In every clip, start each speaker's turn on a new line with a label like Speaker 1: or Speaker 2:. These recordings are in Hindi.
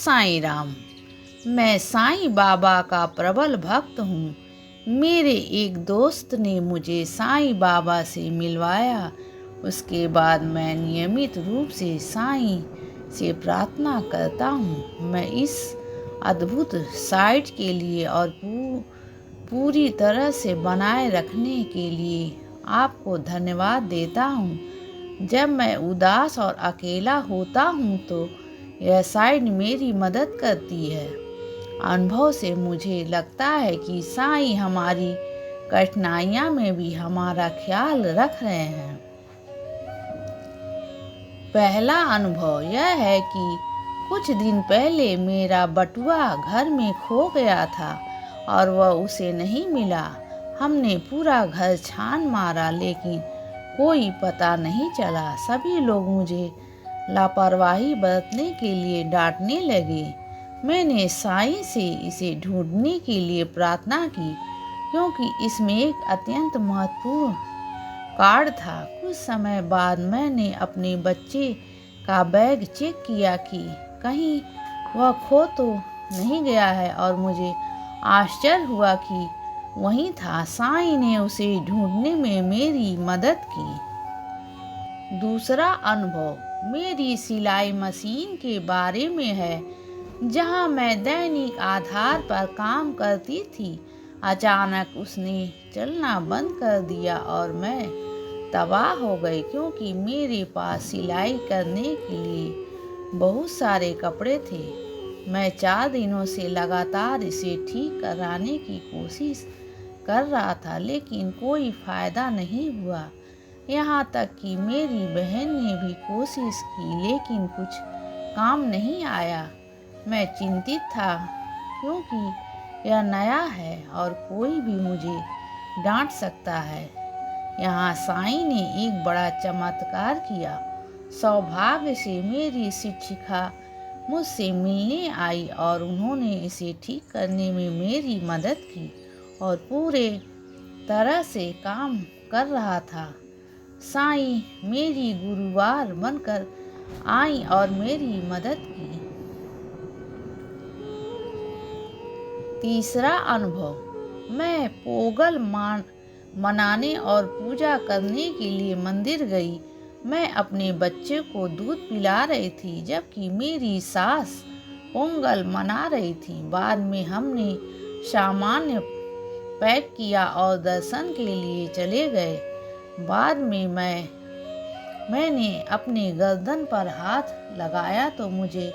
Speaker 1: साईं राम। मैं साईं बाबा का प्रबल भक्त हूँ। मेरे एक दोस्त ने मुझे साईं बाबा से मिलवाया। उसके बाद मैं नियमित रूप से साईं से प्रार्थना करता हूँ। मैं इस अद्भुत साइट के लिए और पूरी तरह से बनाए रखने के लिए आपको धन्यवाद देता हूँ। जब मैं उदास और अकेला होता हूँ तो यह साइट मेरी मदद करती है। अनुभव से मुझे लगता है कि साईं हमारी कठिनाइयाँ में भी हमारा ख्याल रख रहे हैं। पहला अनुभव यह है कि कुछ दिन पहले मेरा बटुआ घर में खो गया था और वह उसे नहीं मिला। हमने पूरा घर छान मारा लेकिन कोई पता नहीं चला। सभी लोग मुझे लापरवाही बरतने के लिए डांटने लगे। मैंने साईं से इसे ढूंढने के लिए प्रार्थना की क्योंकि इसमें एक अत्यंत महत्वपूर्ण कार्ड था। कुछ समय बाद मैंने अपने बच्चे का बैग चेक किया कि कहीं वह खो तो नहीं गया है और मुझे आश्चर्य हुआ कि वहीं था। साईं ने उसे ढूंढने में मेरी मदद की। दूसरा अनुभव मेरी सिलाई मशीन के बारे में है, जहां मैं दैनिक आधार पर काम करती थी। अचानक उसने चलना बंद कर दिया और मैं तबाह हो गई क्योंकि मेरे पास सिलाई करने के लिए बहुत सारे कपड़े थे। मैं 4 दिनों से लगातार इसे ठीक कराने की कोशिश कर रहा था लेकिन कोई फायदा नहीं हुआ। यहाँ तक कि मेरी बहन ने भी कोशिश की लेकिन कुछ काम नहीं आया। मैं चिंतित था क्योंकि यह नया है और कोई भी मुझे डांट सकता है। यहाँ साईं ने एक बड़ा चमत्कार किया। सौभाग्य से मेरी शिक्षिका मुझसे मिलने आई और उन्होंने इसे ठीक करने में मेरी मदद की और पूरे तरह से काम कर रहा था। साईं मेरी गुरुवार बनकर आई और मेरी मदद की। तीसरा अनुभव मैं पोंगल मनाने और पूजा करने के लिए मंदिर गई। मैं अपने बच्चे को दूध पिला रही थी जबकि मेरी सास पोंगल मना रही थी। बाद में हमने सामान पैक किया और दर्शन के लिए चले गए। बाद में मैंने अपने गर्दन पर हाथ लगाया तो मुझे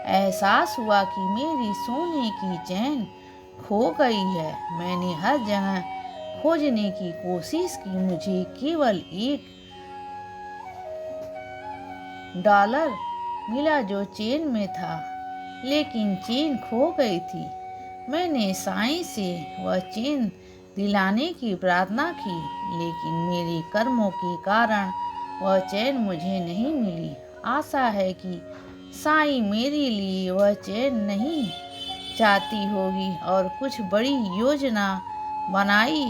Speaker 1: एहसास हुआ कि मेरी सोने की चेन खो गई है। मैंने हर जगह खोजने की कोशिश की। मुझे केवल $1 मिला जो चेन में था, लेकिन चेन खो गई थी। मैंने साईं से वह चेन दिलाने की प्रार्थना की लेकिन मेरे कर्मों के कारण वह चेन मुझे नहीं मिली। आशा है कि साईं मेरे लिए वह चेन नहीं चाहती होगी और कुछ बड़ी योजना बनाई।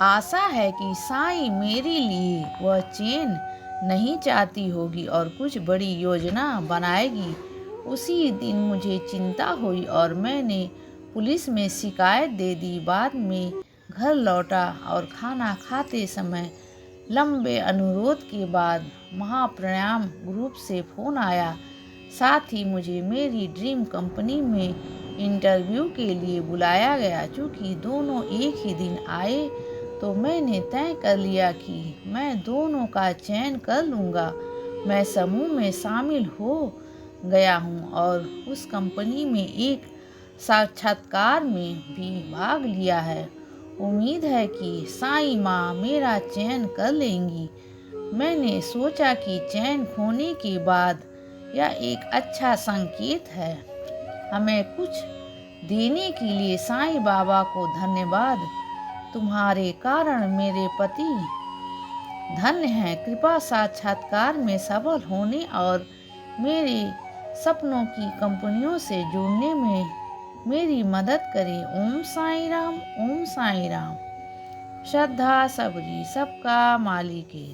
Speaker 1: आशा है कि साईं मेरे लिए वह चेन नहीं चाहती होगी और कुछ बड़ी योजना बनाएगी। उसी दिन मुझे चिंता हुई और मैंने पुलिस में शिकायत दे दी। बाद में घर लौटा और खाना खाते समय लंबे अनुरोध के बाद महाप्राणाम ग्रुप से फ़ोन आया। साथ ही मुझे मेरी ड्रीम कंपनी में इंटरव्यू के लिए बुलाया गया। चूँकि दोनों एक ही दिन आए तो मैंने तय कर लिया कि मैं दोनों का चयन कर लूँगा। मैं समूह में शामिल हो गया हूँ और उस कंपनी में एक साक्षात्कार में भी भाग लिया है। उम्मीद है कि साईं माँ मेरा चयन कर लेंगी। मैंने सोचा कि चयन होने के बाद यह एक अच्छा संकेत है। हमें कुछ देने के लिए साईं बाबा को धन्यवाद। तुम्हारे कारण मेरे पति धन्य हैं। कृपा साक्षात्कार में सफल होने और मेरे सपनों की कंपनियों से जुड़ने में मेरी मदद करें। ओम साईं राम, ओम साईं राम। श्रद्धा सबरी सबका मालिक है।